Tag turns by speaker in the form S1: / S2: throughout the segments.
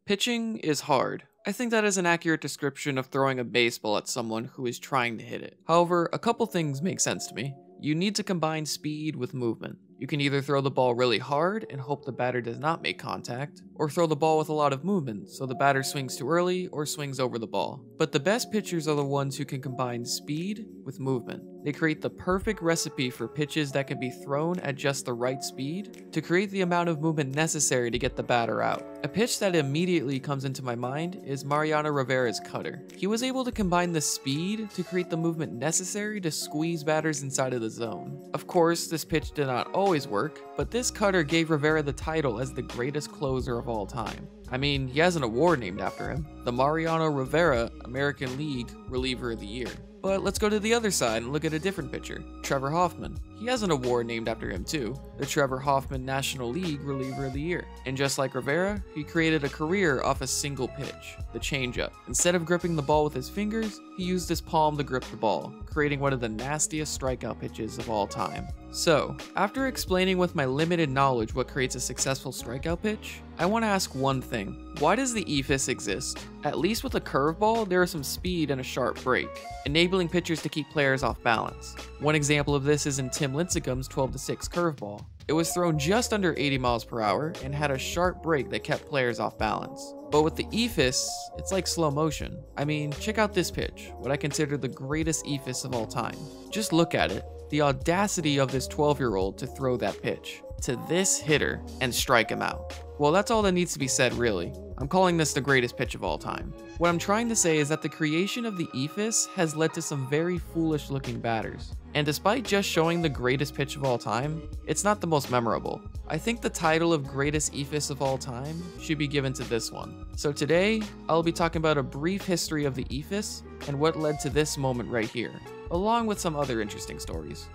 S1: Pitching is hard. I think that is an accurate description of throwing a baseball at someone who is trying to hit it. However, a couple things make sense to me. You need to combine speed with movement. You can either throw the ball really hard and hope the batter does not make contact, or throw the ball with a lot of movement so the batter swings too early or swings over the ball. But the best pitchers are the ones who can combine speed with movement. They create the perfect recipe for pitches that can be thrown at just the right speed to create the amount of movement necessary to get the batter out. A pitch that immediately comes into my mind is Mariano Rivera's cutter. He was able to combine the speed to create the movement necessary to squeeze batters inside of the zone. Of course, this pitch did not always work, but this cutter gave Rivera the title as the greatest closer of all time. I mean, he has an award named after him, the Mariano Rivera American League Reliever of the Year. But let's go to the other side and look at a different pitcher, Trevor Hoffman. He has an award named after him too, the Trevor Hoffman National League Reliever of the Year. And just like Rivera, he created a career off a single pitch, the changeup. Instead of gripping the ball with his fingers, he used his palm to grip the ball, creating one of the nastiest strikeout pitches of all time. So, after explaining with my limited knowledge what creates a successful strikeout pitch, I want to ask one thing. Why does the Eephus exist? At least with a curveball, there is some speed and a sharp break, enabling pitchers to keep players off balance. One example of this is in Tim Lincecum's 12-6 curveball. It was thrown just under 80 miles per hour and had a sharp break that kept players off balance. But with the Eephus, it's like slow motion. I mean, check out this pitch, what I consider the greatest Eephus of all time. Just look at it. The audacity of this 12-year-old to throw that pitch to this hitter and strike him out. Well, that's all that needs to be said, really. I'm calling this the greatest pitch of all time. What I'm trying to say is that the creation of the Eephus has led to some very foolish looking batters. And despite just showing the greatest pitch of all time, it's not the most memorable. I think the title of greatest Eephus of all time should be given to this one. So today, I'll be talking about a brief history of the Eephus and what led to this moment right here, along with some other interesting stories.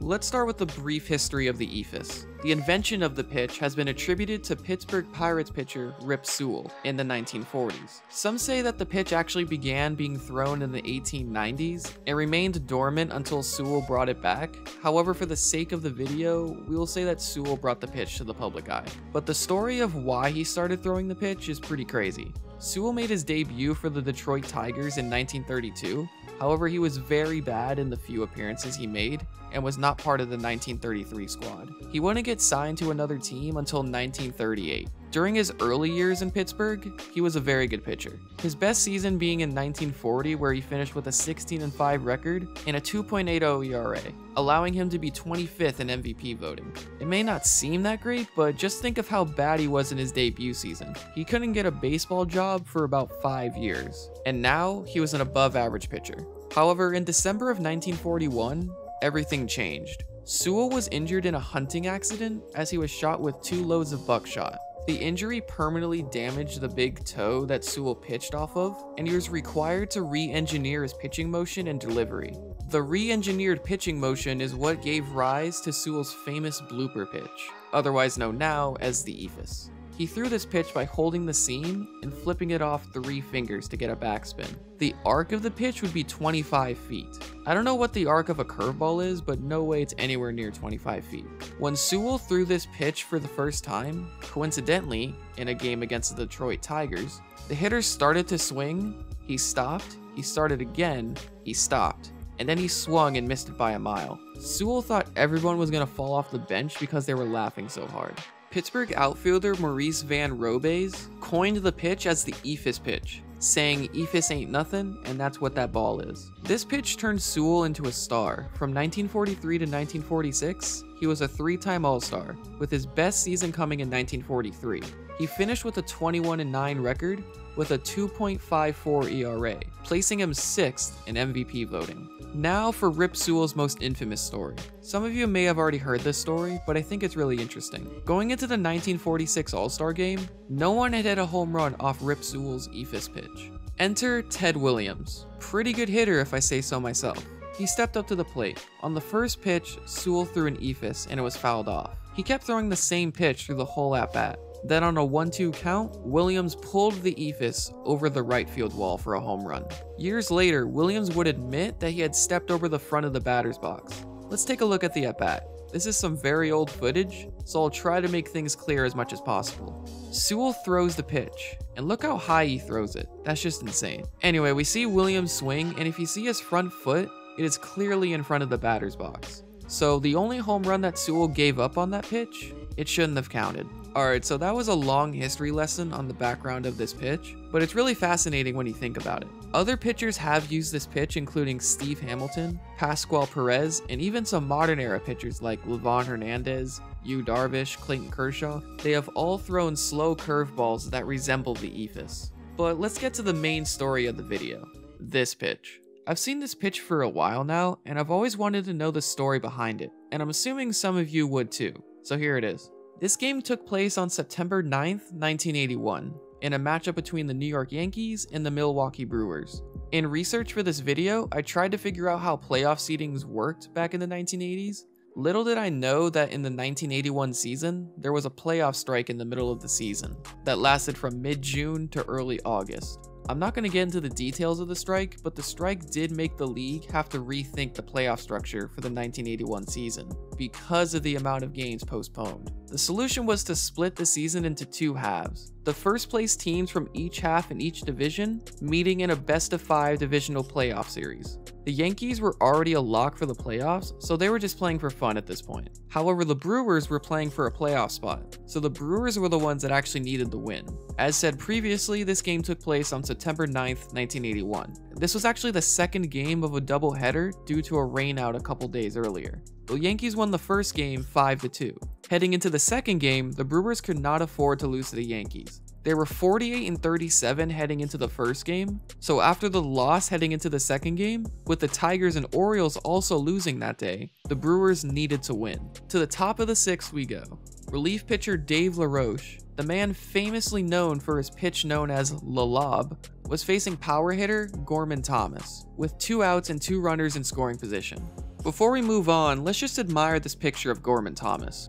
S1: Let's start with the brief history of the Eephus. The invention of the pitch has been attributed to Pittsburgh Pirates pitcher Rip Sewell in the 1940s. Some say that the pitch actually began being thrown in the 1890s and remained dormant until Sewell brought it back. However, for the sake of the video, we will say that Sewell brought the pitch to the public eye. But the story of why he started throwing the pitch is pretty crazy. Sewell made his debut for the Detroit Tigers in 1932. However, he was very bad in the few appearances he made and was not part of the 1933 squad. He wouldn't get signed to another team until 1938. During his early years in Pittsburgh, he was a very good pitcher. His best season being in 1940, where he finished with a 16-5 record and a 2.80 ERA, allowing him to be 25th in MVP voting. It may not seem that great, but just think of how bad he was in his debut season. He couldn't get a baseball job for about 5 years, and now he was an above-average pitcher. However, in December of 1941, everything changed. Sewell was injured in a hunting accident as he was shot with 2 loads of buckshot. The injury permanently damaged the big toe that Sewell pitched off of, and he was required to re-engineer his pitching motion and delivery. The re-engineered pitching motion is what gave rise to Sewell's famous blooper pitch, otherwise known now as the Eephus. He threw this pitch by holding the seam and flipping it off 3 fingers to get a backspin. The arc of the pitch would be 25 feet. I don't know what the arc of a curveball is, but no way it's anywhere near 25 feet. When Sewell threw this pitch for the first time, coincidentally, in a game against the Detroit Tigers, the hitter started to swing, he stopped, he started again, he stopped, and then he swung and missed it by a mile. Sewell thought everyone was going to fall off the bench because they were laughing so hard. Pittsburgh outfielder Maurice Van Robeys coined the pitch as the Eephus pitch, saying Eephus ain't nothing, and that's what that ball is. This pitch turned Sewell into a star. From 1943 to 1946, he was a 3-time All-Star, with his best season coming in 1943. He finished with a 21-9 record with a 2.54 ERA, placing him 6th in MVP voting. Now for Rip Sewell's most infamous story. Some of you may have already heard this story, but I think it's really interesting. Going into the 1946 All-Star game, no one had hit a home run off Rip Sewell's Eephus pitch. Enter Ted Williams. Pretty good hitter if I say so myself. He stepped up to the plate. On the first pitch, Sewell threw an Eephus and it was fouled off. He kept throwing the same pitch through the whole at-bat. Then on a 1-2 count, Williams pulled the Eephus over the right field wall for a home run. Years later, Williams would admit that he had stepped over the front of the batter's box. Let's take a look at the at-bat. This is some very old footage, so I'll try to make things clear as much as possible. Sewell throws the pitch, and look how high he throws it. That's just insane. Anyway, we see Williams swing, and if you see his front foot, it is clearly in front of the batter's box. So the only home run that Sewell gave up on that pitch, it shouldn't have counted. Alright, so that was a long history lesson on the background of this pitch, but it's really fascinating when you think about it. Other pitchers have used this pitch, including Steve Hamilton, Pascual Perez, and even some modern era pitchers like Livan Hernandez, Yu Darvish, Clayton Kershaw. They have all thrown slow curveballs that resemble the Eephus. But let's get to the main story of the video, this pitch. I've seen this pitch for a while now, and I've always wanted to know the story behind it, and I'm assuming some of you would too, so here it is. This game took place on September 9th, 1981, in a matchup between the New York Yankees and the Milwaukee Brewers. In research for this video, I tried to figure out how playoff seedings worked back in the 1980s. Little did I know that in the 1981 season, there was a playoff strike in the middle of the season that lasted from mid-June to early August. I'm not going to get into the details of the strike, but the strike did make the league have to rethink the playoff structure for the 1981 season because of the amount of games postponed. The solution was to split the season into two halves. The first place teams from each half in each division meeting in a best-of-5 divisional playoff series. The Yankees were already a lock for the playoffs, so they were just playing for fun at this point. However, the Brewers were playing for a playoff spot, so the Brewers were the ones that actually needed the win. As said previously, this game took place on September 9th, 1981. This was actually the second game of a doubleheader due to a rainout a couple days earlier. The Yankees won the first game 5-2. Heading into the second game, the Brewers could not afford to lose to the Yankees. They were 48-37 heading into the first game, so after the loss heading into the second game, with the Tigers and Orioles also losing that day, the Brewers needed to win. To the top of the sixth we go. Relief pitcher Dave LaRoche, the man famously known for his pitch known as La Lob, was facing power hitter Gorman Thomas, with 2 outs and 2 runners in scoring position. Before we move on, let's just admire this picture of Gorman Thomas.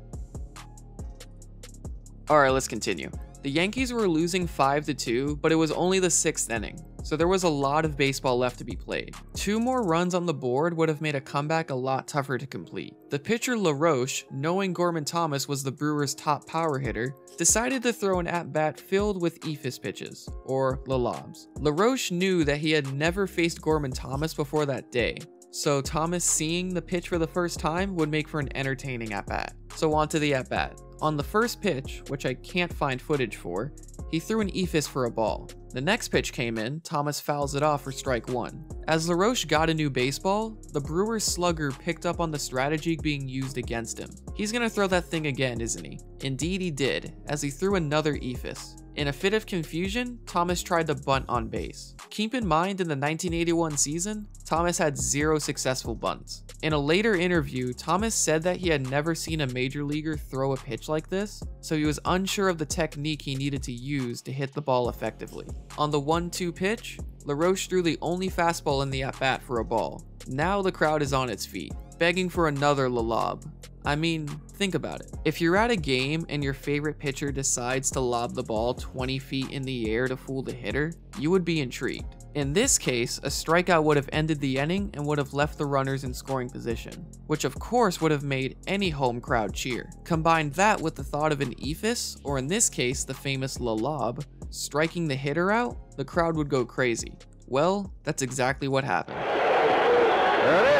S1: Alright, let's continue. The Yankees were losing 5-2, but it was only the 6th inning, so there was a lot of baseball left to be played. 2 more runs on the board would have made a comeback a lot tougher to complete. The pitcher LaRoche, knowing Gorman Thomas was the Brewers' top power hitter, decided to throw an at-bat filled with Eephus pitches, or La Lobs. LaRoche knew that he had never faced Gorman Thomas before that day, so Thomas seeing the pitch for the first time would make for an entertaining at-bat. So on to the at-bat. On the first pitch, which I can't find footage for, he threw an Eephus for a ball. The next pitch came in, Thomas fouls it off for strike 1. As LaRoche got a new baseball, the Brewers slugger picked up on the strategy being used against him. He's gonna throw that thing again, isn't he? Indeed he did, as he threw another Eephus. In a fit of confusion, Thomas tried to bunt on base. Keep in mind, in the 1981 season, Thomas had 0 successful bunts. In a later interview, Thomas said that he had never seen a major leaguer throw a pitch like this, so he was unsure of the technique he needed to use to hit the ball effectively. On the 1-2 pitch, LaRoche threw the only fastball in the at-bat for a ball. Now the crowd is on its feet, begging for another La Lob. I mean, think about it. If you're at a game and your favorite pitcher decides to lob the ball 20 feet in the air to fool the hitter, you would be intrigued. In this case, a strikeout would have ended the inning and would have left the runners in scoring position, which of course would have made any home crowd cheer. Combine that with the thought of an Eephus, or in this case the famous La Lob, striking the hitter out, the crowd would go crazy. Well, that's exactly what happened.
S2: There it is.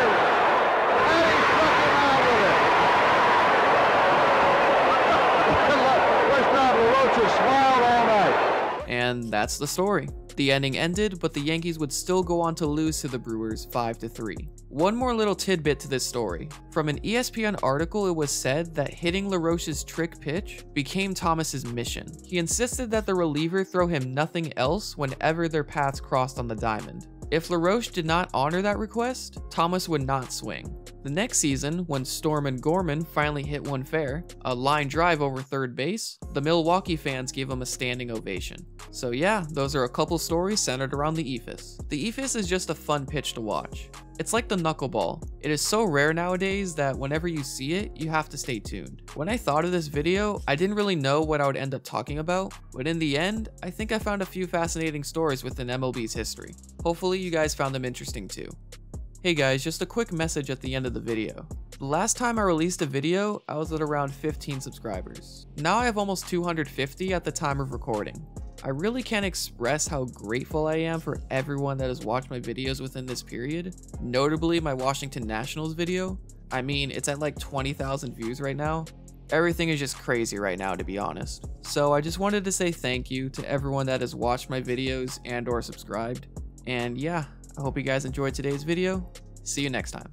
S1: And that's the story. The ending ended, but the Yankees would still go on to lose to the Brewers 5-3. One more little tidbit to this story. From an ESPN article, it was said that hitting LaRoche's trick pitch became Thomas's mission. He insisted that the reliever throw him nothing else whenever their paths crossed on the diamond. If LaRoche did not honor that request, Thomas would not swing. The next season, when Storm and Gorman finally hit one fair, a line drive over third base, the Milwaukee fans gave him a standing ovation. So yeah, those are a couple stories centered around the Eephus. The Eephus is just a fun pitch to watch. It's like the knuckleball. It is so rare nowadays that whenever you see it, you have to stay tuned. When I thought of this video, I didn't really know what I would end up talking about, but in the end, I think I found a few fascinating stories within MLB's history. Hopefully you guys found them interesting too. Hey guys, just a quick message at the end of the video. The last time I released a video, I was at around 15 subscribers. Now I have almost 250 at the time of recording. I really can't express how grateful I am for everyone that has watched my videos within this period, notably my Washington Nationals video. I mean, it's at like 20,000 views right now. Everything is just crazy right now, to be honest. So I just wanted to say thank you to everyone that has watched my videos and or subscribed. And yeah, I hope you guys enjoyed today's video. See you next time.